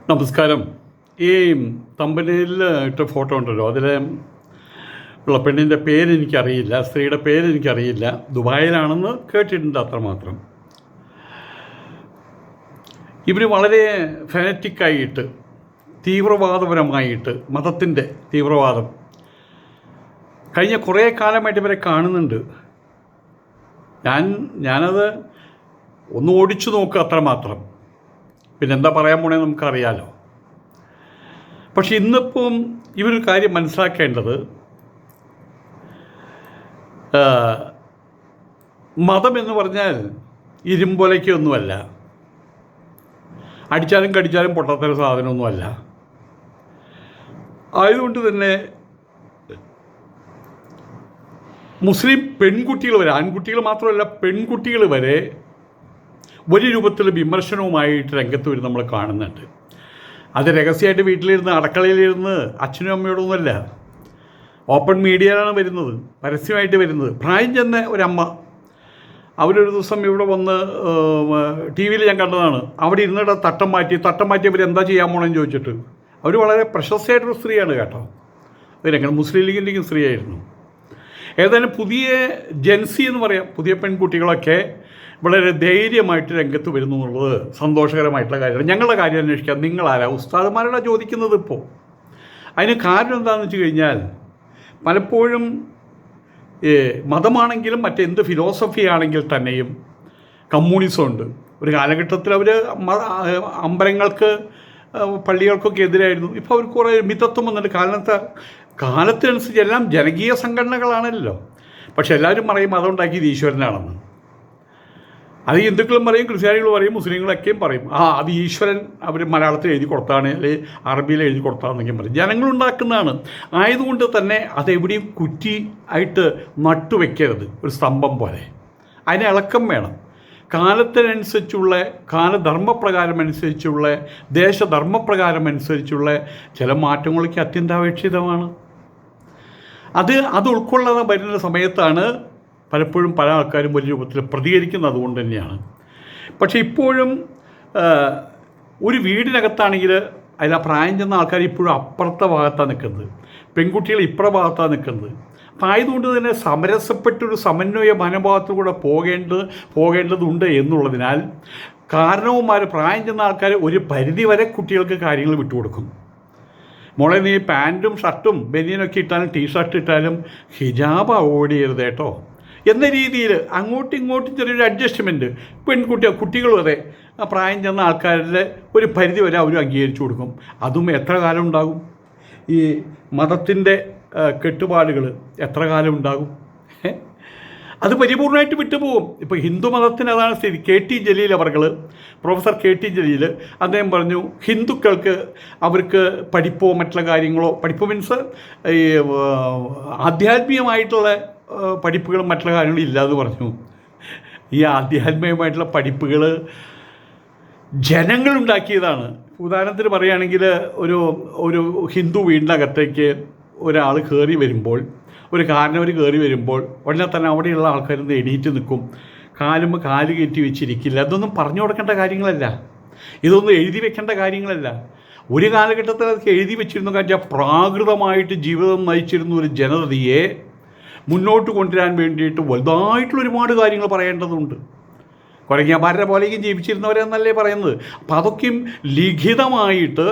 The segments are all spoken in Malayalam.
നമസ്കാരം. ഈ തമ്പനയിൽ ഇട്ട ഫോട്ടോ ഉണ്ടല്ലോ, അതിൽ ഉള്ള പെണ്ണിൻ്റെ പേരെനിക്കറിയില്ല, സ്ത്രീയുടെ പേരെനിക്കറിയില്ല. ദുബായിലാണെന്ന് കേട്ടിട്ടുണ്ട്, അത്രമാത്രം. ഇവർ വളരെ ഫാനറ്റിക്കായിട്ട്, തീവ്രവാദപരമായിട്ട്, മതത്തിൻ്റെ തീവ്രവാദം കഴിഞ്ഞ കുറേ കാലമായിട്ട് ഇവരെ കാണുന്നുണ്ട്. ഞാനത് ഒന്ന് ഓടിച്ചു നോക്കുക, അത്രമാത്രം. പിന്നെന്താ പറയാൻ പോണേ നമുക്കറിയാലോ. പക്ഷെ ഇന്നിപ്പം ഇവരൊരു കാര്യം മനസ്സിലാക്കേണ്ടത്, മതം എന്ന് പറഞ്ഞാൽ ഇരുമ്പൊലയ്ക്കൊന്നുമല്ല, അടിച്ചാലും കടിച്ചാലും പൊട്ടത്തര സാധനമൊന്നുമല്ല. ആയതുകൊണ്ട് തന്നെ മുസ്ലിം പെൺകുട്ടികൾ വരെ, ആൺകുട്ടികൾ മാത്രമല്ല പെൺകുട്ടികൾ വരെ ഒരു രൂപത്തിൽ വിമർശനവുമായിട്ട് രംഗത്ത് വരും നമ്മൾ കാണുന്നുണ്ട്. അത് രഹസ്യമായിട്ട് വീട്ടിലിരുന്ന് അടുക്കളയിലിരുന്ന് അച്ഛനും അമ്മയോടൊന്നുമല്ല, ഓപ്പൺ മീഡിയയിലാണ് വരുന്നത്, പരസ്യമായിട്ട് വരുന്നത്. പ്രായം ചെന്ന ഒരമ്മ, അവരൊരു ദിവസം ഇവിടെ വന്ന് ടി വിയിൽ ഞാൻ കണ്ടതാണ്. അവിടെ ഇരുന്നിട്ട് തട്ടം മാറ്റി അവർ എന്താ ചെയ്യാൻ പോകണമെന്ന് ചോദിച്ചിട്ട്. അവർ വളരെ പ്രശസ്തയായിട്ടൊരു സ്ത്രീയാണ് കേട്ടോ. അവരങ്ങനെ മുസ്ലിം ലീഗിൻ്റെയും സ്ത്രീയായിരുന്നു. ഏതായാലും പുതിയ ജെൻസി എന്ന് പറയാം, പുതിയ പെൺകുട്ടികളൊക്കെ വളരെ ധൈര്യമായിട്ട് രംഗത്ത് വരുന്നു എന്നുള്ളത് സന്തോഷകരമായിട്ടുള്ള കാര്യമാണ്. ഞങ്ങളുടെ കാര്യം അന്വേഷിക്കാം, നിങ്ങളാരാ ഉസ്താദുമാരോടാ ചോദിക്കുന്നത് ഇപ്പോൾ. അതിന് കാരണം എന്താണെന്ന് വെച്ച് കഴിഞ്ഞാൽ, പലപ്പോഴും മതമാണെങ്കിലും മറ്റെന്ത് ഫിലോസഫി ആണെങ്കിൽ തന്നെയും കമ്മ്യൂണിസം ഉണ്ട്. ഒരു കാലഘട്ടത്തിൽ അവർ അമ്പലങ്ങൾക്ക് പള്ളികൾക്കൊക്കെ എതിരായിരുന്നു. ഇപ്പോൾ അവർ കുറേ മിതത്വം വന്നിട്ട് കാലത്തിനനുസരിച്ച് എല്ലാം ജനകീയ സംഘടനകളാണല്ലോ. പക്ഷെ എല്ലാവരും പറയും മതം ഉണ്ടാക്കിയത് ഈശ്വരനാണെന്ന്. അത് ഹിന്ദുക്കളും പറയും, ക്രിസ്ത്യാനികളും പറയും, മുസ്ലിങ്ങളൊക്കെയും പറയും അത് ഈശ്വരൻ അവർ മലയാളത്തിൽ എഴുതി കൊടുത്താണ്, അല്ലെങ്കിൽ അറബിയിൽ എഴുതി കൊടുത്താണെന്നൊക്കെയും പറയും. ജനങ്ങളുണ്ടാക്കുന്നതാണ്. ആയതുകൊണ്ട് തന്നെ അതെവിടെയും കുറ്റി ആയിട്ട് നട്ടുവെക്കരുത്, ഒരു സ്തംഭം പോലെ. അതിന് ഇളക്കം വേണം. കാലത്തിനനുസരിച്ചുള്ള, കാലധർമ്മപ്രകാരം അനുസരിച്ചുള്ള, ദേശധർമ്മപ്രകാരം അനുസരിച്ചുള്ള ചില മാറ്റങ്ങളൊക്കെ അത്യന്താപേക്ഷിതമാണ്. അത് ഉൾക്കൊള്ളാതെ വരുന്ന സമയത്താണ് പലപ്പോഴും പല ആൾക്കാരും വലിയ രൂപത്തിൽ പ്രതികരിക്കുന്നത്. അതുകൊണ്ട് തന്നെയാണ്. പക്ഷേ ഇപ്പോഴും ഒരു വീടിനകത്താണെങ്കിൽ അതിൽ പ്രായം ചെന്ന ആൾക്കാർ ഇപ്പോഴും അപ്പുറത്തെ ഭാഗത്താണ് നിൽക്കുന്നത്, പെൺകുട്ടികൾ ഇപ്പുറ ഭാഗത്താണ് നിൽക്കുന്നത്. അപ്പം ആയതുകൊണ്ട് തന്നെ സമരസപ്പെട്ടൊരു സമന്വയ മനോഭാവത്തിലൂടെ പോകേണ്ടതുണ്ട് എന്നുള്ളതിനാൽ കാരണവന്മാർ, പ്രായം ചെന്ന ആൾക്കാർ ഒരു പരിധി വരെ കുട്ടികൾക്ക് കാര്യങ്ങൾ വിട്ടുകൊടുക്കും. മോളെ നീ പാൻറ്റും ഷർട്ടും ബനിയനൊക്കെ ഇട്ടാലും ടീഷർട്ട് ഇട്ടാലും ഹിജാബ് അവോയ്ഡ് ചെയ്യരുത് കേട്ടോ എന്ന രീതിയിൽ അങ്ങോട്ടും ഇങ്ങോട്ടും ചെറിയൊരു അഡ്ജസ്റ്റ്മെൻറ്റ് കുട്ടികളും അതെ പ്രായം ചെന്ന ആൾക്കാരുടെ ഒരു പരിധി വരെ അവരും അംഗീകരിച്ചു കൊടുക്കും. അതും എത്ര കാലം ഉണ്ടാകും? ഈ മതത്തിൻ്റെ കെട്ടുപാടുകൾ എത്ര കാലം ഉണ്ടാകും? അത് പരിപൂർണമായിട്ട് വിട്ടുപോകും. ഇപ്പോൾ ഹിന്ദു മതത്തിന് അതാണ് സ്ഥിതി. പ്രൊഫസർ കെ ടി ജലീൽ അദ്ദേഹം പറഞ്ഞു, ഹിന്ദുക്കൾക്ക് അവർക്ക് പഠിപ്പോ മറ്റുള്ള കാര്യങ്ങളോ, പഠിപ്പ് മീൻസ് ഈ ആധ്യാത്മികമായിട്ടുള്ള പഠിപ്പുകളും മറ്റുള്ള കാര്യങ്ങളും ഇല്ലാന്ന് പറഞ്ഞു. ഈ ആധ്യാത്മികമായിട്ടുള്ള പഠിപ്പുകൾ ജനങ്ങളുണ്ടാക്കിയതാണ്. ഉദാഹരണത്തിന് പറയുകയാണെങ്കിൽ ഒരു ഹിന്ദു വീടിനകത്തേക്ക് ഒരാൾ കയറി വരുമ്പോൾ, ഒരു കാരണവർ കയറി വരുമ്പോൾ ഉടനെ തന്നെ അവിടെയുള്ള ആൾക്കാരൊന്ന് എണീറ്റ് നിൽക്കും, കാലുമ്പോൾ കാല് കയറ്റി വെച്ചിരിക്കില്ല. അതൊന്നും പറഞ്ഞു കൊടുക്കേണ്ട കാര്യങ്ങളല്ല, ഇതൊന്നും എഴുതി വെക്കേണ്ട കാര്യങ്ങളല്ല. ഒരു കാലഘട്ടത്തിൽ അതൊക്കെ എഴുതി വെച്ചിരുന്നു. കാരണം പ്രാകൃതമായിട്ട് ജീവിതം നയിച്ചിരുന്ന ഒരു ജനതയെ മുന്നോട്ട് കൊണ്ടുവരാൻ വേണ്ടിയിട്ട് വലുതായിട്ടുള്ള ഒരുപാട് കാര്യങ്ങൾ പറയേണ്ടതുണ്ട്. കുരങ്ങന്മാരുടെ പോലെയും ജീവിച്ചിരുന്നവരെന്നല്ലേ പറയുന്നത്. അപ്പോൾ അതൊക്കെയും ലിഖിതമായിട്ട്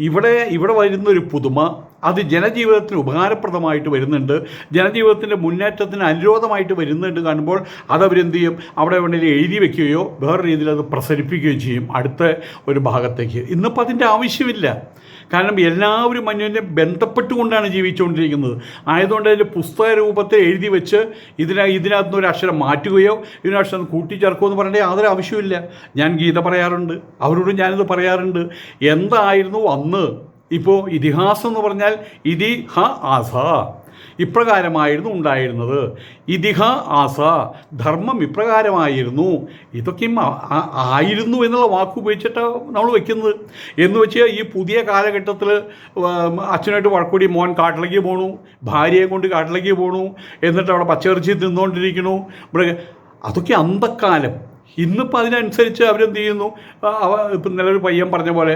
ഇവിടെ വരുന്നൊരു പുതുമ, അത് ജനജീവിതത്തിന് ഉപകാരപ്രദമായിട്ട് വരുന്നുണ്ട്, ജനജീവിതത്തിൻ്റെ മുന്നേറ്റത്തിന് അനുരോധമായിട്ട് വരുന്നുണ്ട് കാണുമ്പോൾ അതവരെന്ത് ചെയ്യും, അവിടെ വേണമെങ്കിൽ എഴുതി വയ്ക്കുകയോ വേറെ രീതിയിൽ അത് പ്രസരിപ്പിക്കുകയോ ചെയ്യും അടുത്ത ഒരു ഭാഗത്തേക്ക്. ഇന്നിപ്പോൾ അതിൻ്റെ ആവശ്യമില്ല. കാരണം എല്ലാവരും മനുഷ്യനെ ബന്ധപ്പെട്ടുകൊണ്ടാണ് ജീവിച്ചുകൊണ്ടിരിക്കുന്നത്. ആയതുകൊണ്ട് അതിൻ്റെ പുസ്തക രൂപത്തിൽ എഴുതി വെച്ച് ഇതിനകത്തുനിന്ന് ഒരു അക്ഷരം മാറ്റുകയോ ഇതിനക്ഷരം കൂട്ടിച്ചേർക്കുകയോ എന്ന് പറയേണ്ട യാതൊരു ആവശ്യമില്ല. ഞാൻ ഗീത പറയാറുണ്ട്, അവരോട് ഞാനിത് പറയാറുണ്ട്. എന്തായിരുന്നു അന്ന്? ഇപ്പോൾ ഇതിഹാസം എന്ന് പറഞ്ഞാൽ ആസ, ഇപ്രകാരമായിരുന്നു ഉണ്ടായിരുന്നത്. ആസ, ധർമ്മം ഇപ്രകാരമായിരുന്നു. ഇതൊക്കെയും ആയിരുന്നു എന്നുള്ള വാക്ക് ഉപയോഗിച്ചിട്ടാണ് നമ്മൾ വയ്ക്കുന്നത്. എന്ന് വെച്ച് ഈ പുതിയ കാലഘട്ടത്തിൽ അച്ഛനായിട്ട് വഴക്കൂടി മോൻ കാട്ടിലേക്ക് പോണു, ഭാര്യയെ കൊണ്ട് കാട്ടിലേക്ക് പോണു, എന്നിട്ട് അവിടെ പച്ചയിറച്ചി തിന്നുകൊണ്ടിരിക്കണു. അതൊക്കെ അന്തക്കാലം. ഇന്നിപ്പോൾ അതിനനുസരിച്ച് അവരെന്ത് ചെയ്യുന്നു, ഇപ്പം നിലൊരു പയ്യൻ പറഞ്ഞ പോലെ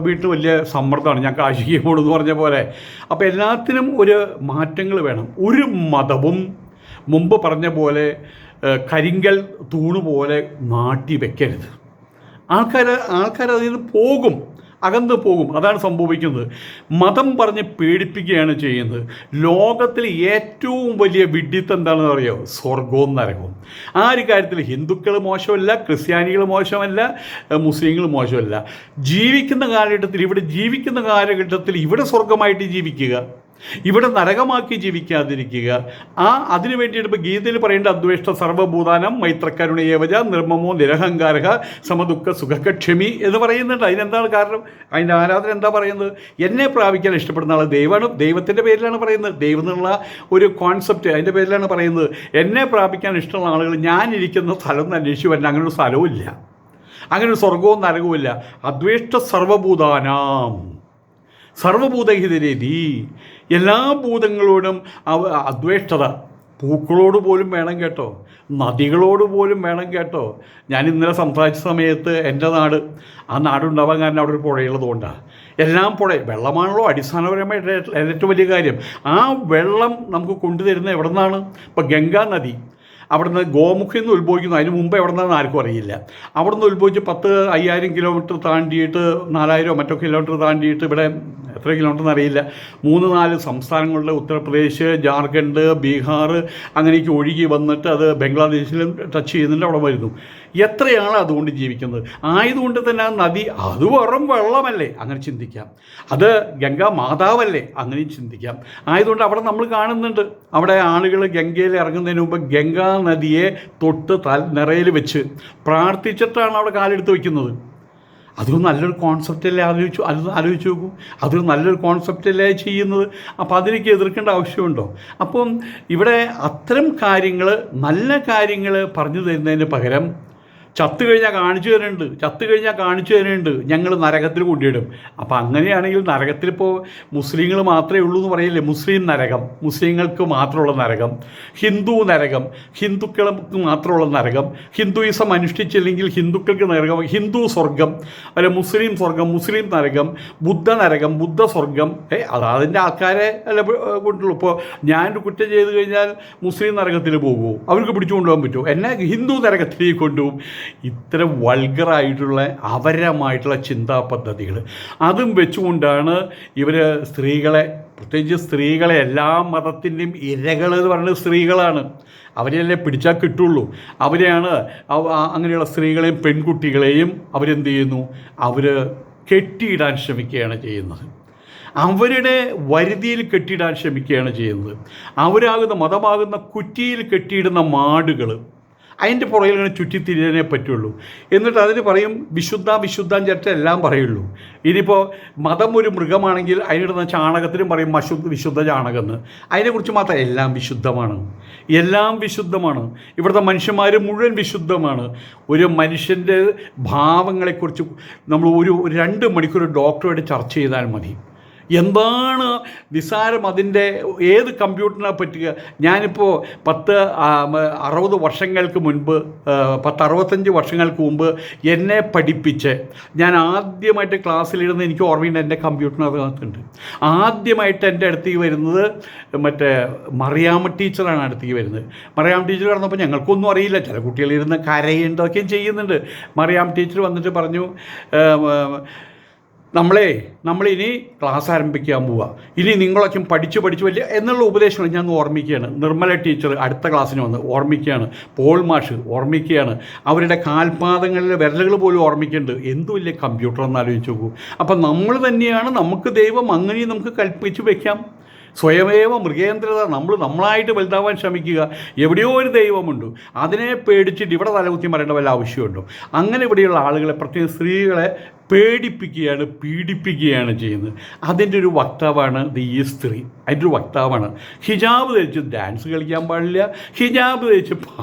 വീട്ടിൽ വലിയ സമ്മർദ്ദമാണ്, ഞാൻ കാശിക്ക് പോണെന്ന് പറഞ്ഞ പോലെ. അപ്പോൾ എല്ലാത്തിനും ഒരു മാറ്റങ്ങൾ വേണം. ഒരു മതവും മുമ്പ് പറഞ്ഞ പോലെ കരിങ്കൽ തൂണ് പോലെ നാട്ടി വെക്കരുത്. ആൾക്കാർ അതിൽ നിന്ന് പോകും, അകന്ന് പോകും. അതാണ് സംഭവിക്കുന്നത്. മതം പറഞ്ഞ് പേടിപ്പിക്കുകയാണ് ചെയ്യുന്നത്. ലോകത്തിൽ ഏറ്റവും വലിയ വിഡ്ഢിത്തം എന്താണെന്ന് അറിയാമോ? സ്വർഗവും നരകവും. ആ ഒരു കാര്യത്തിൽ ഹിന്ദുക്കൾ മോശമല്ല, ക്രിസ്ത്യാനികൾ മോശമല്ല, മുസ്ലിങ്ങൾ മോശമല്ല. ജീവിക്കുന്ന കാലഘട്ടത്തിൽ ഇവിടെ സ്വർഗമായിട്ട് ജീവിക്കുക, ഇവിടെ നരകമാക്കി ജീവിക്കാതിരിക്കുക. അതിനു വേണ്ടിയിട്ട് ഇപ്പോൾ ഗീതയിൽ പറയേണ്ട അദ്വേഷ്ട സർവ്വഭൂതാനം മൈത്രക്കരുണയേവജ നിർമ്മമോ നിരഹങ്കാരക സമദുഃഖ സുഖക്ഷമി എന്ന് പറയുന്നുണ്ട്. അതിനെന്താണ് കാരണം? അതിൻ്റെ ആരാധന എന്താ പറയുന്നത്? എന്നെ പ്രാപിക്കാൻ ഇഷ്ടപ്പെടുന്ന ആൾ ദൈവമാണ്. ദൈവത്തിൻ്റെ പേരിലാണ് പറയുന്നത്. ദൈവം എന്നുള്ള ഒരു കോൺസെപ്റ്റ് അതിൻ്റെ പേരിലാണ് പറയുന്നത്. എന്നെ പ്രാപിക്കാൻ ഇഷ്ടമുള്ള ആളുകൾ ഞാനിരിക്കുന്ന സ്ഥലം ഒന്ന് അന്വേഷിച്ച് വരണം. അങ്ങനൊരു സ്ഥലവും ഇല്ല, അങ്ങനെ ഒരു സ്വർഗവും നരകവും ഇല്ല. അദ്വേഷ്ട സർവ്വഭൂതാനാം സർവഭൂതഹിതരീതി, എല്ലാ ഭൂതങ്ങളോടും അദ്വേഷ്ടത. പൂക്കളോട് പോലും വേണം കേട്ടോ, നദികളോട് പോലും വേണം കേട്ടോ. ഞാൻ ഇന്നലെ സംസാരിച്ച സമയത്ത് എൻ്റെ നാടുണ്ടാവാൻ കാരണം അവിടെ ഒരു പുഴയുള്ളത് കൊണ്ടാണ്. എല്ലാം വെള്ളമാണല്ലോ അടിസ്ഥാനപരമായിട്ട് ഏറ്റവും വലിയ കാര്യം. ആ വെള്ളം നമുക്ക് കൊണ്ടുതരുന്നത് എവിടെ നിന്നാണ്? ഇപ്പോൾ ഗംഗാ നദി അവിടുന്ന് ഗോമുഖിൽ നിന്ന് ഉത്ഭവിക്കുന്നു. അതിന് മുമ്പ് എവിടെ നിന്നാണെന്ന് ആർക്കും അറിയില്ല. അവിടെ നിന്ന് ഉത്ഭവിച്ച് 10,000 കിലോമീറ്റർ താണ്ടിയിട്ട് 4,000 മറ്റോ കിലോമീറ്റർ താണ്ടിയിട്ട് ഇവിടെ എത്ര കിലോമീറ്റർ എന്നറിയില്ല 3-4 സംസ്ഥാനങ്ങളുടെ ഉത്തർപ്രദേശ്, ജാർഖണ്ഡ്, ബീഹാർ അങ്ങനെയൊക്കെ ഒഴുകി വന്നിട്ട് അത് ബംഗ്ലാദേശിലും ടച്ച് ചെയ്യുന്നുണ്ട്, അവിടെ വരുന്നു. എത്രയാണ് അതുകൊണ്ട് ജീവിക്കുന്നത്? ആയതുകൊണ്ട് തന്നെ ആ നദി അത് വെറും വെള്ളമല്ലേ, അങ്ങനെ ചിന്തിക്കാം. അത് ഗംഗാ മാതാവല്ലേ, അങ്ങനെയും ചിന്തിക്കാം. ആയതുകൊണ്ട് അവിടെ നമ്മൾ കാണുന്നുണ്ട്, അവിടെ ആളുകൾ ഗംഗയിൽ ഇറങ്ങുന്നതിന് മുമ്പ് ഗംഗാ നദിയെ തൊട്ട് നിറയിൽ വെച്ച് പ്രാർത്ഥിച്ചിട്ടാണ് അവിടെ കാലെടുത്ത് വയ്ക്കുന്നത്. അതൊരു നല്ലൊരു കോൺസെപ്റ്റല്ലേ? ആലോചിച്ച് നോക്കൂ. അതൊരു നല്ലൊരു കോൺസെപ്റ്റല്ലേ ചെയ്യുന്നത്? അപ്പോൾ അതിലേക്ക് എതിർക്കേണ്ട ആവശ്യമുണ്ടോ? അപ്പം ഇവിടെ അത്തരം കാര്യങ്ങൾ, നല്ല കാര്യങ്ങൾ പറഞ്ഞു തരുന്നതിന് പകരം ചത്തു കഴിഞ്ഞാൽ കാണിച്ചു തരുന്നുണ്ട് ഞങ്ങൾ നരകത്തിൽ കൊണ്ടിടും. അപ്പോൾ അങ്ങനെയാണെങ്കിൽ നരകത്തിലിപ്പോൾ മുസ്ലിങ്ങൾ മാത്രമേ ഉള്ളൂ എന്ന് പറയില്ലേ? മുസ്ലിം നരകം, മുസ്ലിങ്ങൾക്ക് മാത്രമുള്ള നരകം. ഹിന്ദു നരകം, ഹിന്ദുക്കൾക്ക് മാത്രമുള്ള നരകം. ഹിന്ദുയിസം അനുഷ്ഠിച്ചില്ലെങ്കിൽ ഹിന്ദുക്കൾക്ക് നരകം. ഹിന്ദു സ്വർഗം, അല്ല മുസ്ലിം സ്വർഗം, മുസ്ലിം നരകം. ബുദ്ധ നരകം, ബുദ്ധ സ്വർഗം. അതിൻ്റെ ആൾക്കാരെ അല്ല കൊണ്ടുള്ളൂ. ഇപ്പോൾ ഞാനൊരു കുറ്റം ചെയ്ത് കഴിഞ്ഞാൽ മുസ്ലിം നരകത്തിൽ പോകുമോ? അവർക്ക് പിടിച്ചു കൊണ്ടുപോകാൻ പറ്റുമോ? എന്നെ ഹിന്ദു നരകത്തിലേക്ക് കൊണ്ടുപോകും. ഇത്തരം വൾഗറായിട്ടുള്ള അപരമായിട്ടുള്ള ചിന്താ പദ്ധതികൾ അതും വെച്ചുകൊണ്ടാണ് ഇവർ സ്ത്രീകളെ, പ്രത്യേകിച്ച് സ്ത്രീകളെ, എല്ലാ മതത്തിൻ്റെയും ഇരകൾ എന്ന് പറയുന്നത് സ്ത്രീകളാണ്. അവരെയല്ലേ പിടിച്ചാൽ കിട്ടുള്ളൂ. അവരെയാണ് അങ്ങനെയുള്ള സ്ത്രീകളെയും പെൺകുട്ടികളെയും അവരെന്ത് ചെയ്യുന്നു? അവർ കെട്ടിയിടാൻ ശ്രമിക്കുകയാണ് ചെയ്യുന്നത്. അവരുടെ വരുതിയിൽ കെട്ടിയിടാൻ ശ്രമിക്കുകയാണ് ചെയ്യുന്നത്. അവരാകുന്ന മതമാകുന്ന കുറ്റിയിൽ കെട്ടിയിടുന്ന മാടുകൾ, അതിൻ്റെ പുറകിൽ ഇങ്ങനെ ചുറ്റിത്തിരിയാനേ പറ്റുള്ളൂ. എന്നിട്ട് അതിന് പറയും വിശുദ്ധം ചേട്ട എല്ലാം പറയുള്ളൂ. ഇനിയിപ്പോൾ മതം ഒരു മൃഗമാണെങ്കിൽ അതിനിടുന്ന ചാണകത്തിനും പറയും വിശുദ്ധ ചാണകം എന്ന്. അതിനെക്കുറിച്ച് മാത്രം എല്ലാം വിശുദ്ധമാണ്. ഇവിടുത്തെ മനുഷ്യന്മാർ മുഴുവൻ വിശുദ്ധമാണ്. ഒരു മനുഷ്യൻ്റെ ഭാവങ്ങളെക്കുറിച്ച് നമ്മൾ ഒരു 2 മണിക്കൂർ ഡോക്ടറുമായിട്ട് ചർച്ച ചെയ്താൽ മതി. എന്താണ് നിസാരം അതിൻ്റെ, ഏത് കമ്പ്യൂട്ടറിനെ പറ്റുക? ഞാനിപ്പോൾ 60 വർഷങ്ങൾക്ക് മുൻപ്, 65 വർഷങ്ങൾക്ക് മുമ്പ് എന്നെ പഠിപ്പിച്ച് ഞാൻ ആദ്യമായിട്ട് ക്ലാസ്സിലിരുന്ന് എനിക്ക് ഓർമ്മയുണ്ട്, എൻ്റെ കമ്പ്യൂട്ടറിനകത്തുണ്ട്. ആദ്യമായിട്ട് എൻ്റെ അടുത്തേക്ക് വരുന്നത് മറ്റേ മറിയാമ്മ ടീച്ചറാണ് അടുത്തേക്ക് വരുന്നത്. മറിയാമ്മ ടീച്ചർ പറഞ്ഞപ്പോൾ ഞങ്ങൾക്കൊന്നും അറിയില്ല, ചില കുട്ടികളിരുന്ന് കരയുണ്ടൊക്കെയും ചെയ്യുന്നുണ്ട്. മറിയാമ്മ ടീച്ചർ വന്നിട്ട് പറഞ്ഞു, നമ്മളിനി ക്ലാസ് ആരംഭിക്കാൻ പോവുക, ഇനി നിങ്ങളൊക്കെ പഠിച്ച് വലിയ എന്നുള്ള ഉപദേശങ്ങൾ ഞാൻ ഓർമ്മിക്കുകയാണ്. നിർമ്മല ടീച്ചർ അടുത്ത ക്ലാസ്സിന് വന്ന് ഓർമ്മിക്കുകയാണ്. പോൾ മാഷ് ഓർമ്മിക്കുകയാണ്. അവരുടെ കാൽപാദങ്ങളിലെ വിരലുകൾ പോലും ഓർമ്മിക്കുന്നുണ്ട്. എന്തു വലിയ കമ്പ്യൂട്ടർ എന്ന് ആലോചിച്ച് നോക്കൂ. അപ്പം നമ്മൾ തന്നെയാണ് നമുക്ക് ദൈവം, അങ്ങനെയും നമുക്ക് കൽപ്പിച്ച് വയ്ക്കാം. സ്വയമേവ മൃഗേന്ദ്രത. നമ്മളായിട്ട് വലുതാവാൻ ശ്രമിക്കുക. എവിടെയോ ഒരു ദൈവമുണ്ട്, അതിനെ പേടിച്ചിട്ട് ഇവിടെ തലകുത്തി മറേണ്ട വല്ല ആവശ്യമുണ്ടോ? അങ്ങനെ ഇവിടെയുള്ള ആളുകളെ, പ്രത്യേകിച്ച് സ്ത്രീകളെ പേടിപ്പിക്കുകയാണ്, പീഡിപ്പിക്കുകയാണ് ചെയ്യുന്നത്. അതിൻ്റെ ഒരു വക്താവാണ് ഈ സ്ത്രീ. അതിൻ്റെ ഒരു വക്താവാണ്. ഹിജാബ് ധരിച്ച് ഡാൻസ് കളിക്കാൻ പാടില്ല, ഹിജാബ് ധരിച്ച്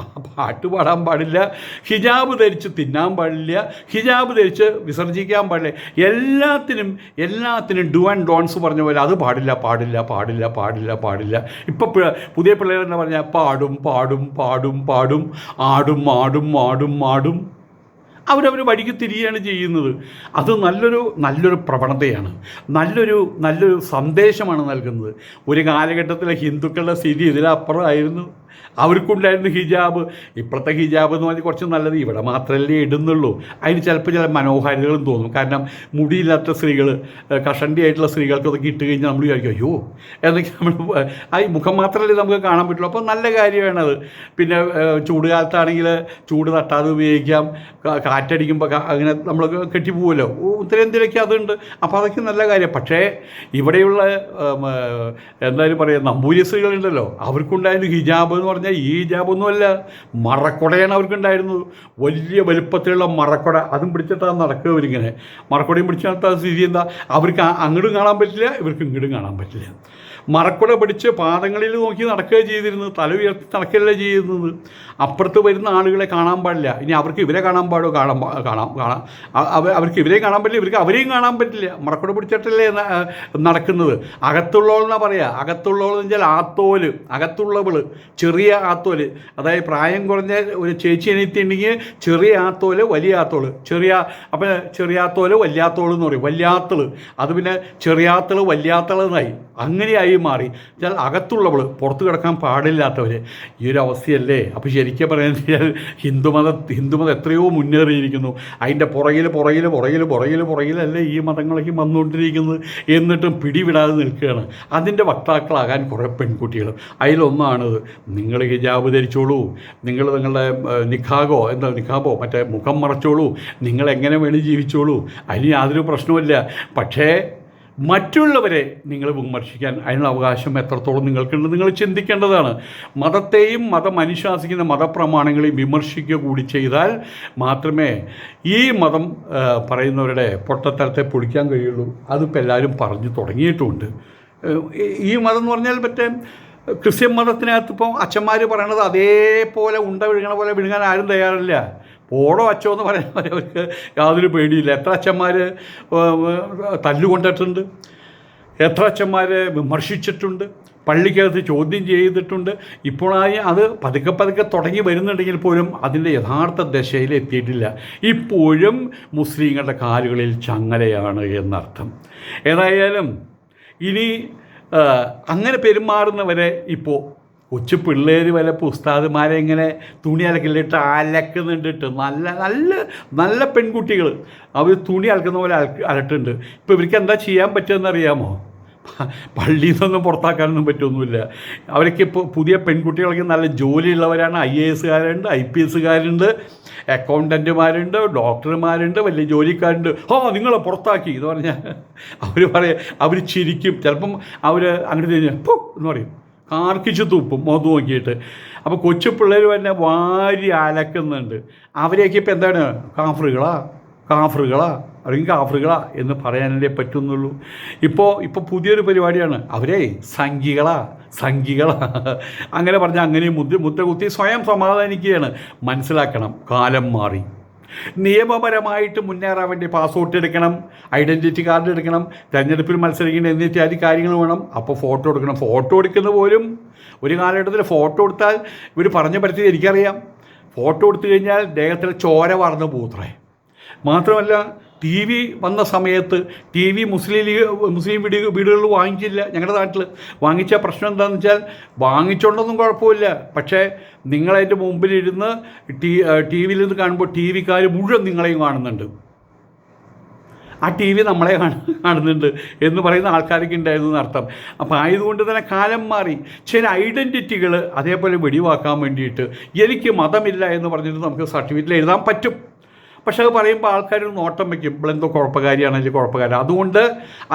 പാട്ട് പാടാൻ പാടില്ല, ഹിജാബ് ധരിച്ച് തിന്നാൻ പാടില്ല, ഹിജാബ് ധരിച്ച് വിസർജിക്കാൻ പാടില്ല. എല്ലാത്തിനും ഡു ആൻഡ് ഡോൺസ് പറഞ്ഞ പോലെ അത് പാടില്ല പാടില്ല പാടില്ല പാടില്ല പാടില്ല. ഇപ്പം പുതിയ പിള്ളേരെന്ന് പറഞ്ഞാൽ പാടും പാടും പാടും പാടും ആടും ആടും ആടും ആടും അവരവർ വഴിക്ക് തിരിയാണ് ചെയ്യുന്നത്. അത് നല്ലൊരു പ്രവണതയാണ്, നല്ലൊരു സന്ദേശമാണ് നൽകുന്നത്. ഒരു കാലഘട്ടത്തിലെ ഹിന്ദുക്കളുടെ സ്ഥിതി ഇതിലപ്പുറമായിരുന്നു. അവർക്കുണ്ടായിരുന്നു ഹിജാബ്. ഇപ്പോഴത്തെ ഹിജാബ് എന്ന് പറഞ്ഞാൽ കുറച്ച് നല്ലത് ഇവിടെ മാത്രമല്ലേ ഇടുന്നുള്ളൂ. അതിന് ചിലപ്പോൾ ചില മനോഹാരിതകളും തോന്നും. കാരണം മുടിയില്ലാത്ത സ്ത്രീകൾ, കഷണ്ടിയായിട്ടുള്ള സ്ത്രീകൾക്ക് അതൊക്കെ ഇട്ട് കഴിഞ്ഞാൽ നമ്മൾ വിചാരിക്കും അയ്യോ എന്നൊക്കെ നമ്മൾ ആ മുഖം മാത്രമല്ലേ നമുക്ക് കാണാൻ പറ്റുള്ളൂ. അപ്പോൾ നല്ല കാര്യമാണത്. പിന്നെ ചൂട് കാലത്താണെങ്കിൽ ചൂട് തട്ടാതെ ഉപയോഗിക്കാം. കാറ്റടിക്കുമ്പോൾ അങ്ങനെ നമ്മൾ കെട്ടിപ്പോവുമല്ലോ. ഉത്തരേന്ത്യയിലൊക്കെ അതുണ്ട്. അപ്പോൾ അതൊക്കെ നല്ല കാര്യം. പക്ഷേ ഇവിടെയുള്ള എന്തായാലും പറയാം നമ്പൂരി സ്ത്രീകളുണ്ടല്ലോ, അവർക്കുണ്ടായിരുന്നു ഹിജാബ് എന്ന് പറഞ്ഞാൽ ഈ ഹിജാബൊന്നുമല്ല, മറക്കൊടയാണ് അവർക്കുണ്ടായിരുന്നത്. വലിയ വലുപ്പത്തിലുള്ള മറക്കൊട, അതും പിടിച്ചിട്ടാണ് നടക്കുക. ഇവരിങ്ങനെ മറക്കൊടയും പിടിച്ച് നടത്താൻ സ്ഥിതി എന്താ? അവർക്ക് അങ്ങോട്ടും കാണാൻ പറ്റില്ല, ഇവർക്ക് ഇങ്ങോട്ടും കാണാൻ പറ്റില്ല. മറക്കുട പിടിച്ച് പാദങ്ങളിൽ നോക്കി നടക്കുക ചെയ്തിരുന്നത്, തല ഉയർത്തി നടക്കുകയല്ല ചെയ്യുന്നത്. അപ്പുറത്ത് വരുന്ന ആളുകളെ കാണാൻ പാടില്ല. ഇനി അവർക്ക് ഇവരെ കാണാൻ പാടോ? കാണാം. അവർക്ക് ഇവരെയും കാണാൻ പറ്റില്ല, ഇവർക്ക് അവരെയും കാണാൻ പറ്റില്ല. മറക്കുട പിടിച്ചിട്ടല്ലേ നടക്കുന്നത്. അകത്തുള്ളവളെന്നാണ് പറയുക. അകത്തുള്ളവളെന്ന് വെച്ചാൽ ആത്തോല്, അകത്തുള്ളവൾ, ചെറിയ ആത്തോല്. അതായത് പ്രായം കുറഞ്ഞ ഒരു ചേച്ചി അനിയത്തിയുണ്ടെങ്കിൽ ചെറിയ ആത്തോല്, വലിയ ആത്തോള്. അപ്പം ചെറിയാത്തോല് വല്യാത്തോള് എന്ന് പറയും. വല്യാത്തള് അത് പിന്നെ ചെറിയാത്തള് വല്യാത്തളെന്നായി, അങ്ങനെയായി മാറി. എന്നാൽ അകത്തുള്ളവൾ, പുറത്ത് കിടക്കാൻ പാടില്ലാത്തവർ. ഈ ഒരു അവസ്ഥയല്ലേ? അപ്പോൾ ശരിക്കും പറയാൻ ഹിന്ദുമതം എത്രയോ മുന്നേറിയിരിക്കുന്നു. അതിൻ്റെ പുറകിലല്ലേ ഈ മതങ്ങളൊക്കെ വന്നുകൊണ്ടിരിക്കുന്നത്. എന്നിട്ടും പിടിവിടാതെ നിൽക്കുകയാണ്. അതിൻ്റെ വക്താക്കളാകാൻ കുറേ പെൺകുട്ടികൾ. അതിലൊന്നാണിത്. നിങ്ങൾ ഹിജാബ് ധരിച്ചോളൂ, നിങ്ങൾ നിങ്ങളുടെ നിഖാബോ മറ്റേ മുഖം മറച്ചോളൂ, നിങ്ങളെങ്ങനെ വേണ്ടി ജീവിച്ചോളൂ, അതിന് യാതൊരു പ്രശ്നവുമില്ല. പക്ഷേ മറ്റുള്ളവരെ നിങ്ങൾ വിമർശിക്കാൻ അതിനുള്ള അവകാശം എത്രത്തോളം നിങ്ങൾക്കുണ്ട് നിങ്ങൾ ചിന്തിക്കേണ്ടതാണ്. മതത്തെയും മതമനുശാസിക്കുന്ന മതപ്രമാണങ്ങളെയും വിമർശിക്കുക കൂടി ചെയ്താൽ മാത്രമേ ഈ മതം പറയുന്നവരുടെ പൊട്ടത്തരത്തെ പൊളിക്കാൻ കഴിയുള്ളൂ. അതിപ്പോൾ എല്ലാവരും പറഞ്ഞു തുടങ്ങിയിട്ടുമുണ്ട്. ഈ മതം എന്ന് പറഞ്ഞാൽ മറ്റേ ക്രിസ്ത്യൻ മതത്തിനകത്ത് ഇപ്പോൾ അച്ഛന്മാർ പറയണത് അതേപോലെ ഉണ്ട വിഴുങ്ങണ പോലെ വിഴുങ്ങാൻ ആരും തയ്യാറില്ല. പോടോ അച്ചോ എന്ന് പറയാൻ അവർക്ക് യാതൊരു പേടിയില്ല. എത്ര അച്ഛന്മാർ തല്ലുകൊണ്ടിട്ടുണ്ട്, എത്ര അച്ഛന്മാർ വിമർശിച്ചിട്ടുണ്ട്, പള്ളിക്കകത്ത് ചോദ്യം ചെയ്തിട്ടുണ്ട്. ഇപ്പോഴായി അത് പതുക്കെ തുടങ്ങി വരുന്നുണ്ടെങ്കിൽ പോലും അതിൻ്റെ യഥാർത്ഥ ദശയിൽ എത്തിയിട്ടില്ല. ഇപ്പോഴും മുസ്ലിങ്ങളുടെ കാലുകളിൽ ചങ്ങലയാണ് എന്നർത്ഥം. ഏതായാലും ഇനി അങ്ങനെ പെരുമാറുന്നവരെ ഇപ്പോൾ കൊച്ചു പിള്ളേർ വല്ല ഉസ്താദുമാരെ ഇങ്ങനെ തുണി അലക്കിലിട്ട് അലക്കുന്നുണ്ടിട്ട് നല്ല പെൺകുട്ടികൾ അവർ തുണി അലക്കുന്ന പോലെ അലട്ടുണ്ട്. ഇപ്പോൾ ഇവർക്ക് എന്താ ചെയ്യാൻ പറ്റുമെന്നറിയാമോ? പള്ളിയിൽ നിന്നൊന്നും പുറത്താക്കാനൊന്നും പറ്റുമൊന്നുമില്ല. അവർക്ക് ഇപ്പോൾ പുതിയ പെൺകുട്ടികൾക്ക് നല്ല ജോലിയുള്ളവരാണ്. IAS IPS അക്കൗണ്ടൻറ്റുമാരുണ്ട്, ഡോക്ടർമാരുണ്ട്, വലിയ ജോലിക്കാരുണ്ട്. നിങ്ങളെ പുറത്താക്കി എന്ന് പറഞ്ഞാൽ അവർ ചിരിക്കും. ചിലപ്പം അവർ അങ്ങനെ എന്ന് പറയും, കാർക്കിച്ച് തുപ്പും മുഖത്ത് നോക്കിയിട്ട്. അപ്പോൾ കൊച്ചു പിള്ളേർ തന്നെ വാരി അലക്കുന്നുണ്ട്. അവരെയൊക്കെ ഇപ്പോൾ എന്താണ് കാഫറുകളാ അല്ലെങ്കിൽ കാഫറുകളാ എന്ന് പറയാനല്ലേ പറ്റുന്നുള്ളൂ. ഇപ്പോൾ പുതിയൊരു പരിപാടിയാണ്. അവരെ സംഘികളാ അങ്ങനെ പറഞ്ഞാൽ അങ്ങനെ മുദ്ര കുത്തി സ്വയം സമാധാനിക്കുകയാണ്. മനസ്സിലാക്കണം, കാലം മാറി. നിയമപരമായിട്ട് മുന്നേറാൻ വേണ്ടി പാസ്പോർട്ട് എടുക്കണം, ഐഡൻറ്റിറ്റി കാർഡ് എടുക്കണം, തെരഞ്ഞെടുപ്പിൽ മത്സരിക്കണം എന്നിത്യാദി കാര്യങ്ങൾ വേണം. അപ്പോൾ ഫോട്ടോ എടുക്കണം. ഫോട്ടോ എടുക്കുന്ന പോലും ഒരു കാലഘട്ടത്തിൽ ഫോട്ടോ എടുത്താൽ ഇവർ പറഞ്ഞു പറ്റിയത് എനിക്കറിയാം. ഫോട്ടോ എടുത്തു കഴിഞ്ഞാൽ ദേഹത്തിൽ ചോര വാർന്ന് പൂത്രേ. മാത്രമല്ല TV വന്ന സമയത്ത് TV മുസ്ലിം വീടുകളിൽ വാങ്ങിച്ചില്ല. ഞങ്ങളുടെ നാട്ടിൽ വാങ്ങിച്ച പ്രശ്നം എന്താണെന്ന് വെച്ചാൽ വാങ്ങിച്ചോണ്ടൊന്നും കുഴപ്പമില്ല. പക്ഷേ നിങ്ങളതിൻ്റെ മുമ്പിലിരുന്ന് TV-യിൽ നിന്ന് കാണുമ്പോൾ TV-ക്കാർ മുഴുവൻ നിങ്ങളെയും കാണുന്നുണ്ട്. ആ TV നമ്മളെ കാണുന്നുണ്ട് എന്ന് പറയുന്ന ആൾക്കാരൊക്കെ ഉണ്ടായിരുന്നു എന്നർത്ഥം. അപ്പോൾ ആയതുകൊണ്ട് തന്നെ കാലം മാറി. ചില ഐഡൻറ്റിറ്റികൾ അതേപോലെ വെടിവാക്കാൻ വേണ്ടിയിട്ട് എനിക്ക് മതമില്ല എന്ന് പറഞ്ഞിട്ട് നമുക്ക് സർട്ടിഫിക്കറ്റിൽ എഴുതാൻ പറ്റും. പക്ഷെ അത് പറയുമ്പോൾ ആൾക്കാർ നോട്ടം വയ്ക്കും, ഇവളെന്തോ കുഴപ്പക്കാരിയാണെങ്കിൽ കുഴപ്പക്കാരി, അതുകൊണ്ട്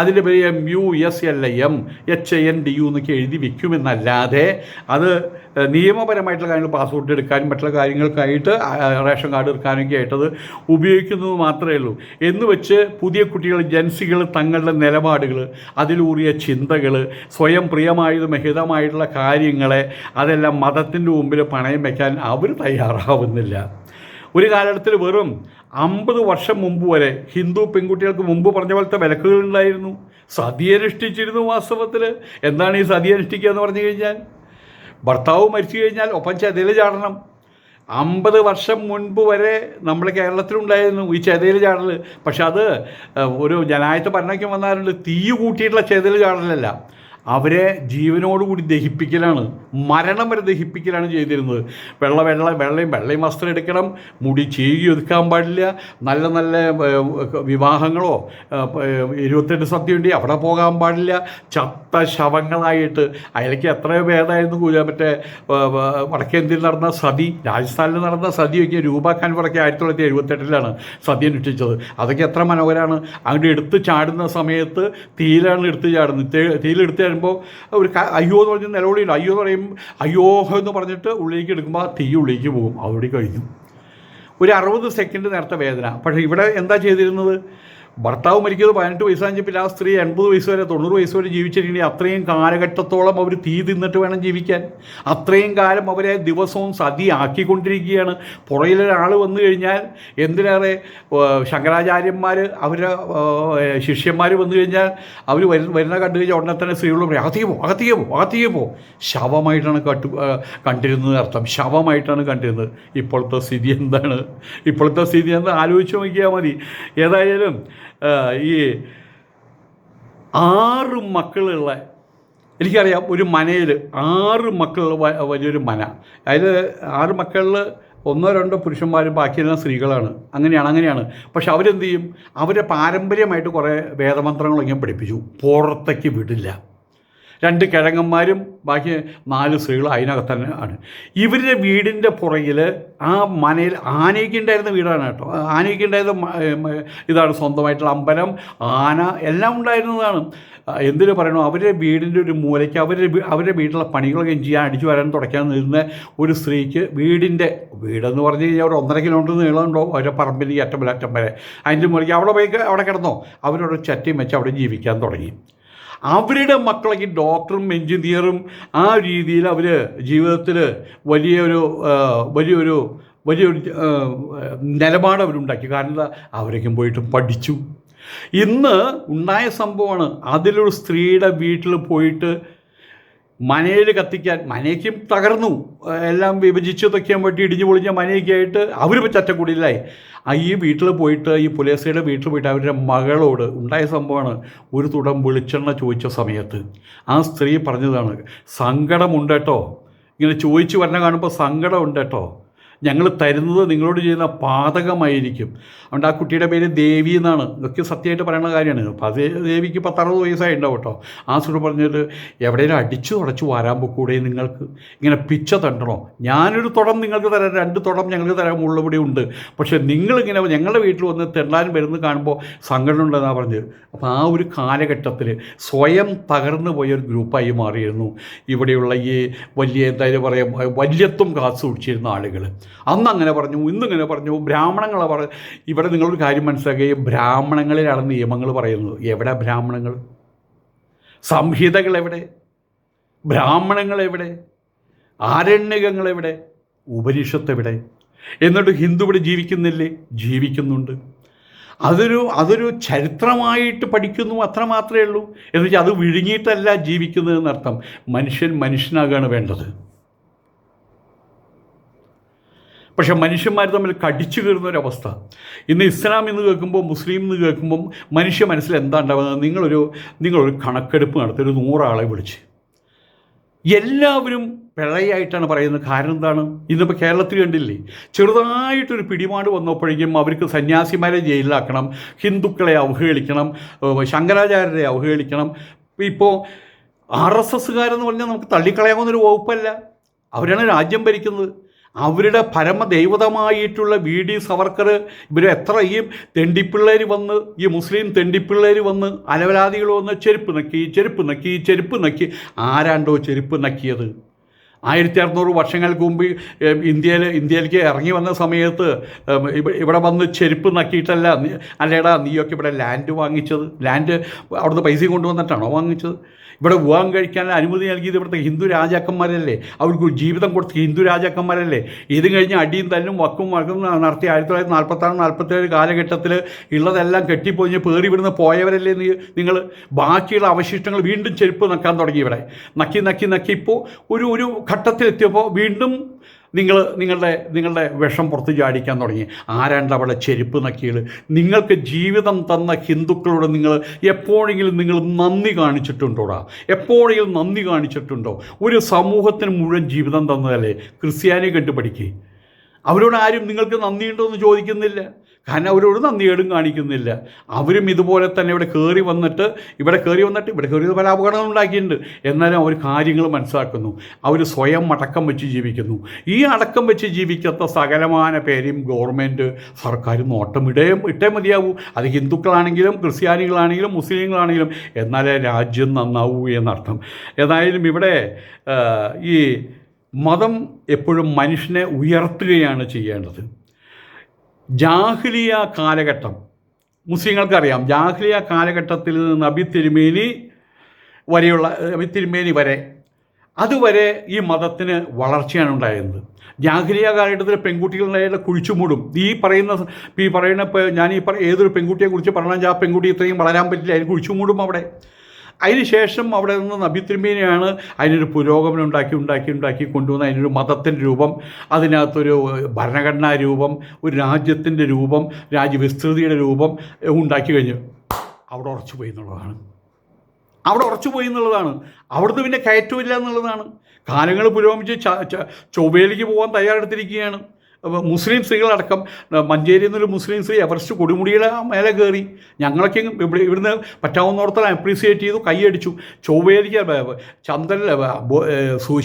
അതിൻ്റെ പേര് MUSLIM HINDU എന്നൊക്കെ എഴുതി വയ്ക്കുമെന്നല്ലാതെ അത് നിയമപരമായിട്ടുള്ള കാര്യങ്ങൾ പാസ്പോർട്ട് എടുക്കാനും മറ്റുള്ള കാര്യങ്ങൾക്കായിട്ട് റേഷൻ കാർഡ് എടുക്കാനൊക്കെ ആയിട്ടത് ഉപയോഗിക്കുന്നത് മാത്രമേ ഉള്ളൂ. എന്ന് വെച്ച് പുതിയ കുട്ടികൾ ജൻസികൾ തങ്ങളുടെ നിലപാടുകൾ, അതിലൂറിയ ചിന്തകൾ, സ്വയം പ്രിയമായതും ഹിതമായിട്ടുള്ള കാര്യങ്ങളെ അതെല്ലാം മതത്തിൻ്റെ മുമ്പിൽ പണയം വയ്ക്കാൻ അവർ തയ്യാറാവുന്നില്ല. ഒരു കാലഘട്ടത്തിൽ വെറും 50 വർഷം മുമ്പ് വരെ ഹിന്ദു പെൺകുട്ടികൾക്ക് മുമ്പ് പറഞ്ഞ പോലത്തെ വിലക്കുകളുണ്ടായിരുന്നു. സതി അനുഷ്ഠിച്ചിരുന്നു. വാസ്തവത്തിൽ എന്താണ് ഈ സതി അനുഷ്ഠിക്കുക എന്ന് പറഞ്ഞു കഴിഞ്ഞാൽ, ഭർത്താവ് മരിച്ചു കഴിഞ്ഞാൽ ഒപ്പം ചെതയിൽ ചാടണം. 50 വർഷം മുൻപ് വരെ നമ്മൾ കേരളത്തിലുണ്ടായിരുന്നു ഈ ചെതയിൽ ചാടൽ. പക്ഷെ അത് ഒരു ജനായത്ത് ഭരണമൊക്കെ വന്നാലുണ്ട്, തീ കൂട്ടിയിട്ടുള്ള ചെതയിൽ ചാടലല്ല, അവരെ ജീവനോടുകൂടി ദഹിപ്പിക്കലാണ്, മരണം വരെ ദഹിപ്പിക്കലാണ് ചെയ്തിരുന്നത്. വെള്ളയും വസ്ത്രം എടുക്കണം, മുടി ചീകി ഒതുക്കാൻ പാടില്ല, നല്ല നല്ല വിവാഹങ്ങളോ 28 സദ്യ ഉണ്ടെങ്കിൽ അവിടെ പോകാൻ പാടില്ല, ചത്ത ശവങ്ങളായിട്ട്. അതിലേക്ക് എത്രയോ ഭേദമായിരുന്നു മറ്റേ വടക്കേന്ത്യയിൽ നടന്ന സതി, രാജസ്ഥാനിൽ നടന്ന സതിയൊക്കെ രൂപ ഖാൻവറൊക്കെ 1978 സദ്യ അനുഷ്ഠിച്ചത്. അതൊക്കെ എത്ര മനോഹരമാണ്. അങ്ങോട്ട് എടുത്ത് ചാടുന്ന സമയത്ത് തീയിലാണ് എടുത്ത് ചാടുന്നത്. തീയിലെടുത്ത് വരുമ്പോൾ ഒരു അയ്യോ എന്ന് പറഞ്ഞ് നിലവിളിയുണ്ട്. അയ്യോ എന്ന് പറയുമ്പോൾ അയ്യോ എന്ന് പറഞ്ഞിട്ട് ഉള്ളിലേക്ക് എടുക്കുമ്പോൾ തീ ഉള്ളിലേക്ക് പോകും, അവിടെ കഴിഞ്ഞു. ഒരു 60 സെക്കൻഡ് നേരത്തെ വേദന. പക്ഷേ ഇവിടെ എന്താ ചെയ്തിരുന്നത്, ഭർത്താവ് മരിക്കുന്നത് 18 വയസ്സാഞ്ചപ്പോൾ ആ സ്ത്രീ 80 വയസ്സ് വരെ 90 വയസ്സ് വരെ ജീവിച്ചിട്ടുണ്ടെങ്കിൽ അത്രയും കാലഘട്ടത്തോളം അവർ തീ തിന്നിട്ട് വേണം ജീവിക്കാൻ. അത്രയും കാലം അവരെ ദിവസവും സതി ആക്കിക്കൊണ്ടിരിക്കുകയാണ്. പുറയിലൊരാൾ വന്നു കഴിഞ്ഞാൽ, എന്തിനേറെ ശങ്കരാചാര്യന്മാർ അവരുടെ ശിഷ്യന്മാർ വന്നു കഴിഞ്ഞാൽ അവർ വരുന്ന കണ്ടു കഴിഞ്ഞാൽ ഉടനെ തന്നെ സ്ത്രീകൾ പറയും അകത്തേക്ക് പോ. ശവമായിട്ടാണ് കണ്ടിരുന്നത് അർത്ഥം, ശവമായിട്ടാണ് കണ്ടിരുന്നത്. ഇപ്പോഴത്തെ സ്ഥിതി എന്താണ്? ആലോചിച്ച് നോക്കിയാൽ മതി. ഏതായാലും ഈ 6 മക്കളുള്ള, എനിക്കറിയാം ഒരു മനയിൽ 6 മക്കളുള്ള വലിയൊരു മന. അതിൽ 6 മക്കളിൽ 1-2 പുരുഷന്മാരും ബാക്കിയെല്ലാം സ്ത്രീകളാണ്. അങ്ങനെയാണ്. പക്ഷെ അവരെന്ത് ചെയ്യും, അവരെ പാരമ്പര്യമായിട്ട് കുറേ വേദമന്ത്രങ്ങളൊക്കെ പഠിപ്പിച്ചു, പുറത്തേക്ക് വിടില്ല. 2 കിഴങ്ങന്മാരും ബാക്കി 4 സ്ത്രീകൾ അതിനകത്ത് തന്നെ ആണ്. ഇവരുടെ വീടിൻ്റെ പുറകിൽ ആ മനയിൽ ആനയ്ക്ക് ഉണ്ടായിരുന്ന വീടാണ് കേട്ടോ. ആനയ്ക്ക് ഉണ്ടായിരുന്ന ഇതാണ്, സ്വന്തമായിട്ടുള്ള അമ്പലം, ആന എല്ലാം ഉണ്ടായിരുന്നതാണ്. എന്തിനു പറയണു, അവരുടെ വീടിൻ്റെ ഒരു മൂലയ്ക്ക് അവരുടെ വീട്ടിലെ പണികളൊക്കെ ചെയ്യാൻ, അടിച്ചു വരാൻ തുടയ്ക്കാൻ നിന്ന ഒരു സ്ത്രീക്ക് വീടെന്ന് പറഞ്ഞു കഴിഞ്ഞാൽ ഒരു 1.5 കിലോമീറ്റർ നീളമുണ്ടോ അവരുടെ പറമ്പിൽ അറ്റം വരെ. അതിൻ്റെ മൂലയ്ക്ക് അവിടെ കിടന്നോ, അവരോട് ചറ്റയും വെച്ച് അവിടെ ജീവിക്കാൻ തുടങ്ങി. അവരുടെ മക്കളൊക്കെ ഡോക്ടറും എൻജിനീയറും ആ രീതിയിൽ അവർ ജീവിതത്തിൽ വലിയൊരു നിലപാട് അവരുണ്ടാക്കി. കാരണം എന്താ, അവരൊക്കെ പോയിട്ടും പഠിച്ചു. ഇന്ന് ഉണ്ടായ സംഭവമാണ്, അതിലൊരു സ്ത്രീയുടെ വീട്ടിൽ പോയിട്ട് മനയിൽ കത്തിക്കാൻ, മനയ്ക്കും തകർന്നു, എല്ലാം വിഭജിച്ചതൊക്കെ വേണ്ടി ഇടിഞ്ഞു പൊളിഞ്ഞ മനയൊക്കെ ആയിട്ട് അവർ ചറ്റക്കുടിയിലായി. ഈ വീട്ടിൽ പോയിട്ട്, ഈ പുലേസയുടെ വീട്ടിൽ പോയിട്ട് അവരുടെ മകളോട് ഉണ്ടായ സംഭവമാണ്. ഒരു തുടം വെളിച്ചെണ്ണ ചോദിച്ച സമയത്ത് ആ സ്ത്രീ പറഞ്ഞതാണ്, സങ്കടമുണ്ട് കേട്ടോ, ഇങ്ങനെ ചോദിച്ചു വരണ കാണുമ്പോൾ സങ്കടമുണ്ട് കേട്ടോ, ഞങ്ങൾ തരുന്നത് നിങ്ങളോട് ചെയ്യുന്ന പാതകമായിരിക്കും. അതുകൊണ്ട് ആ കുട്ടിയുടെ പേര് ദേവി എന്നാണ്. ഇതൊക്കെ സത്യമായിട്ട് പറയുന്ന കാര്യമാണ്. അപ്പോൾ അത് ദേവിക്ക് 10-60 വയസ്സായി ഉണ്ടാവും കേട്ടോ. ആ സുഖം പറഞ്ഞിട്ട് എവിടെയെങ്കിലും അടിച്ചു തുടച്ചു വരാൻ പോക്കൂടെ, നിങ്ങൾക്ക് ഇങ്ങനെ പിച്ച തണ്ടണോ? ഞാനൊരു തുടം നിങ്ങൾക്ക് തരാം, 2 തുടം ഞങ്ങൾക്ക് തരാൻ ഉള്ളവിടെ ഉണ്ട്. പക്ഷേ നിങ്ങളിങ്ങനെ ഞങ്ങളുടെ വീട്ടിൽ വന്ന് തെണ്ടാനും വരുന്നത് കാണുമ്പോൾ സങ്കടം ഉണ്ടെന്നാണ് പറഞ്ഞത്. അപ്പോൾ ആ ഒരു കാലഘട്ടത്തിൽ സ്വയം തകർന്നു പോയൊരു ഗ്രൂപ്പായി മാറിയിരുന്നു ഇവിടെയുള്ള ഈ എന്തായാലും പറയാം വല്യത്വം കാത്തു സൂക്ഷിച്ചിരുന്ന ആളുകൾ. അന്ന് അങ്ങനെ പറഞ്ഞു, ഇന്നിങ്ങനെ പറഞ്ഞു. ബ്രാഹ്മണങ്ങളെ ഇവിടെ നിങ്ങളൊരു കാര്യം മനസ്സിലാക്കുക, ബ്രാഹ്മണങ്ങളിലാണ് നിയമങ്ങൾ പറയുന്നത്. എവിടെ ബ്രാഹ്മണങ്ങൾ? സംഹിതകൾ എവിടെ? ബ്രാഹ്മണങ്ങൾ എവിടെ? ആരണ്യകങ്ങൾ എവിടെ? ഉപനിഷത്ത് എവിടെ? എന്നിട്ട് ഹിന്ദു ഇവിടെ ജീവിക്കുന്നില്ലേ? ജീവിക്കുന്നുണ്ട്. അതൊരു ചരിത്രമായിട്ട് പഠിക്കുന്നു, അത്ര മാത്രമേ ഉള്ളൂ. എന്നുവെച്ചാൽ അത് വിഴുങ്ങിയിട്ടല്ല ജീവിക്കുന്നതെന്നർത്ഥം. മനുഷ്യനാകാണ് വേണ്ടത്. പക്ഷേ മനുഷ്യന്മാർ തമ്മിൽ കടിച്ചു കയറുന്നൊരവസ്ഥ. ഇന്ന് ഇസ്ലാം എന്ന് കേൾക്കുമ്പോൾ, മുസ്ലിം എന്ന് കേൾക്കുമ്പം മനുഷ്യ മനസ്സിൽ എന്താ ഉണ്ടാവുന്നത്? നിങ്ങളൊരു കണക്കെടുപ്പ് നടത്തി 100 ആളെ വിളിച്ച് എല്ലാവരും പിഴയായിട്ടാണ് പറയുന്നത്. കാരണം എന്താണ്? ഇന്നിപ്പോൾ കേരളത്തിൽ കണ്ടില്ലേ, ചെറുതായിട്ടൊരു പിടിപാട് വന്നപ്പോഴേക്കും അവർക്ക് സന്യാസിമാരെ ജയിലിലാക്കണം, ഹിന്ദുക്കളെ അവഹേളിക്കണം, ശങ്കരാചാര്യരെ അവഹേളിക്കണം. ഇപ്പോൾ RSSകാരെന്ന് പറഞ്ഞാൽ നമുക്ക് തള്ളിക്കളയാവുന്നൊരു വകുപ്പല്ല. അവരാണ് രാജ്യം ഭരിക്കുന്നത്. അവരുടെ പരമദൈവതമായിട്ടുള്ള വി ഡി സവർക്കർ ഇവർ എത്ര ഈ തെണ്ടിപ്പിള്ളേർ വന്ന് ഈ മുസ്ലിം തെണ്ടിപ്പിള്ളേർ വന്ന് അലവലാദികൾ വന്ന് ചെരുപ്പ് നക്കി ആരാണ്ടോ ചെരുപ്പ് നക്കിയത്? 1600 വർഷങ്ങൾക്ക് മുമ്പ് ഇന്ത്യയിലേക്ക് ഇറങ്ങി വന്ന സമയത്ത് ഇവിടെ വന്ന് ചെരുപ്പ് നക്കിയിട്ടല്ല അല്ലേടാ നീയൊക്കെ ഇവിടെ ലാൻഡ് വാങ്ങിച്ചത്? ലാൻഡ് അവിടുന്ന് പൈസ കൊണ്ടുവന്നിട്ടാണോ വാങ്ങിച്ചത്? ഇവിടെ വിവാഹം കഴിക്കാൻ അനുമതി നൽകിയത് ഇവിടുത്തെ ഹിന്ദു രാജാക്കന്മാരല്ലേ? അവർക്ക് ജീവിതം കൊടുത്ത ഹിന്ദു രാജാക്കന്മാരല്ലേ? ഇത് കഴിഞ്ഞ് അടിയും തല്ലും വക്കും നടത്തി 1946-47 കാലഘട്ടത്തിൽ ഉള്ളതെല്ലാം കെട്ടിപ്പൊഞ്ഞ് പേറി ഇവിടുന്ന് പോയവരല്ലേ നിങ്ങൾ? ബാക്കിയുള്ള അവശിഷ്ടങ്ങൾ വീണ്ടും ചെരുപ്പ് നക്കാൻ തുടങ്ങി. ഇവിടെ നക്കി ഇപ്പോൾ ഒരു ഘട്ടത്തിലെത്തിയപ്പോൾ വീണ്ടും നിങ്ങളുടെ വിഷം പുറത്ത് ചാടിക്കാൻ തുടങ്ങി. ആരാണ്ട് അവിടെ ചെരുപ്പ് നക്കിയത്? നിങ്ങൾക്ക് ജീവിതം തന്ന ഹിന്ദുക്കളോട് നിങ്ങൾ എപ്പോഴെങ്കിലും നന്ദി കാണിച്ചിട്ടുണ്ടോടാ? എപ്പോഴെങ്കിലും നന്ദി കാണിച്ചിട്ടുണ്ടോ? ഒരു സമൂഹത്തിന് മുഴുവൻ ജീവിതം തന്നതല്ലേ? ക്രിസ്ത്യാനിയെ കണ്ടുപഠിക്കുക. അവരോട് ആരും നിങ്ങൾക്ക് നന്ദിയുണ്ടോ എന്ന് ചോദിക്കുന്നില്ല. കാരണം അവരോട് നന്ദികേടും കാണിക്കുന്നില്ല. അവരും ഇതുപോലെ തന്നെ ഇവിടെ കയറി വന്നിട്ട് ഇവിടെ പല അപകടങ്ങളും ഉണ്ടാക്കിയിട്ടുണ്ട്. എന്നാലും അവർ കാര്യങ്ങൾ മനസ്സിലാക്കുന്നു. അവർ സ്വയം അടക്കം വെച്ച് ജീവിക്കുന്നു. ഈ അടക്കം വെച്ച് ജീവിക്കാത്ത സകലമാന പേരെയും ഗവൺമെൻറ് സർക്കാർ ഇട്ടേ മതിയാവൂ. അത് ഹിന്ദുക്കളാണെങ്കിലും ക്രിസ്ത്യാനികളാണെങ്കിലും മുസ്ലിങ്ങളാണെങ്കിലും. എന്നാലേ രാജ്യം നന്നാവൂ എന്നർത്ഥം. ഏതായാലും ഇവിടെ ഈ മതം എപ്പോഴും മനുഷ്യനെ ഉയർത്തുകയാണ് ചെയ്യേണ്ടത്. ജാഹിലിയ കാലഘട്ടം മുസ്ലിങ്ങൾക്കറിയാം. ജാഹിലിയ കാലഘട്ടത്തിൽ നബി തിരുമേനി വരെ അതുവരെ ഈ മതത്തിന് വളർച്ചയാണ് ഉണ്ടായിരുന്നത്. ജാഹിലിയ കാലഘട്ടത്തിൽ പെൺകുട്ടികളുടെ കുഴിച്ചുമൂടും. ഏതൊരു പെൺകുട്ടിയെക്കുറിച്ച് പറഞ്ഞാൽ ആ പെൺകുട്ടി ഇത്രയും വളരാൻ പറ്റില്ല, അതിന് കുഴിച്ചുമൂടും അവിടെ. അതിന് ശേഷം അവിടെ നിന്ന് നബി തിരുമേനിയാണ് അതിനൊരു പുരോഗമനം ഉണ്ടാക്കി കൊണ്ടുവന്ന് അതിനൊരു മതത്തിൻ്റെ രൂപം, അതിനകത്തൊരു ഭരണഘടനാ രൂപം, ഒരു രാജ്യത്തിൻ്റെ രൂപം, രാജ്യവിസ്തൃതിയുടെ രൂപം ഉണ്ടാക്കി കഴിഞ്ഞു. അവിടെ ഉറച്ചു പോയി എന്നുള്ളതാണ്. അവിടുന്ന് പിന്നെ കയറ്റമില്ല എന്നുള്ളതാണ്. കാലങ്ങൾ പുരോഗമിച്ച് ചൊവ്വയിലേക്ക് പോകാൻ തയ്യാറെടുത്തിരിക്കുകയാണ്. മുസ്ലിം സ്ത്രീകളടക്കം. മഞ്ചേരിയിൽ നിന്നൊരു മുസ്ലിം സ്ത്രീ എവറസ്റ്റ് കൊടുമുടിയുടെ മേലെ കയറി. ഞങ്ങളൊക്കെ ഇവിടുന്ന് പറ്റാവുന്നിടത്തോളം അപ്രീസിയേറ്റ് ചെയ്തു, കൈയടിച്ചു. ചൊവ്വയിലേക്ക്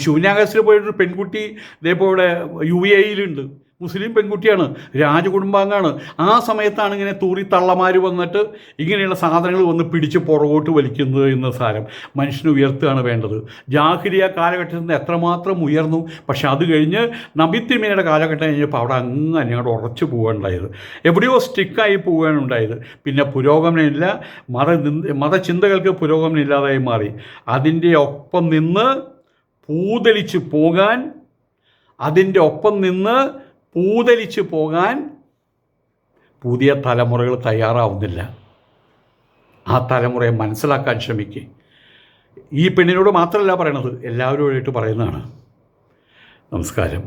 ശൂന്യാകാശത്തിൽ പോയിട്ടൊരു പെൺകുട്ടി ഇതേപോലെ UAE മുസ്ലിം പെൺകുട്ടിയാണ്, രാജകുടുംബാംഗമാണ്. ആ സമയത്താണ് ഇങ്ങനെ തള്ളമാർ വന്നിട്ട് ഇങ്ങനെയുള്ള സാധനങ്ങൾ വന്ന് പിടിച്ച് പുറകോട്ട് വലിക്കുന്നത് എന്ന് സാരം. മനുഷ്യനെ ഉയർത്തുകയാണ് വേണ്ടത്. ജാഹിലിയ കാലഘട്ടത്തിൽ നിന്ന് എത്രമാത്രം ഉയർന്നു. പക്ഷെ അത് കഴിഞ്ഞ് നബി തിരുമേനിയുടെ കാലഘട്ടം കഴിഞ്ഞപ്പോൾ അവിടെ അങ്ങോട്ട് ഉറച്ചു പോവുകയുണ്ടായത്. എവിടെയോ സ്റ്റിക്കായി പോവുകയാണ് ഉണ്ടായത്. പിന്നെ പുരോഗമനമില്ല. മതചിന്തകൾക്ക് പുരോഗമനം ഇല്ലാതായി മാറി. അതിൻ്റെ ഒപ്പം നിന്ന് പൂതലിച്ച് പോകാൻ പുതിയ തലമുറകൾ തയ്യാറാവുന്നില്ല. ആ തലമുറയെ മനസ്സിലാക്കാൻ ശ്രമിക്കുക. ഈ പെണ്ണിനോട് മാത്രമല്ല പറയണത്, എല്ലാവരോടായിട്ട് പറയുന്നതാണ്. നമസ്കാരം.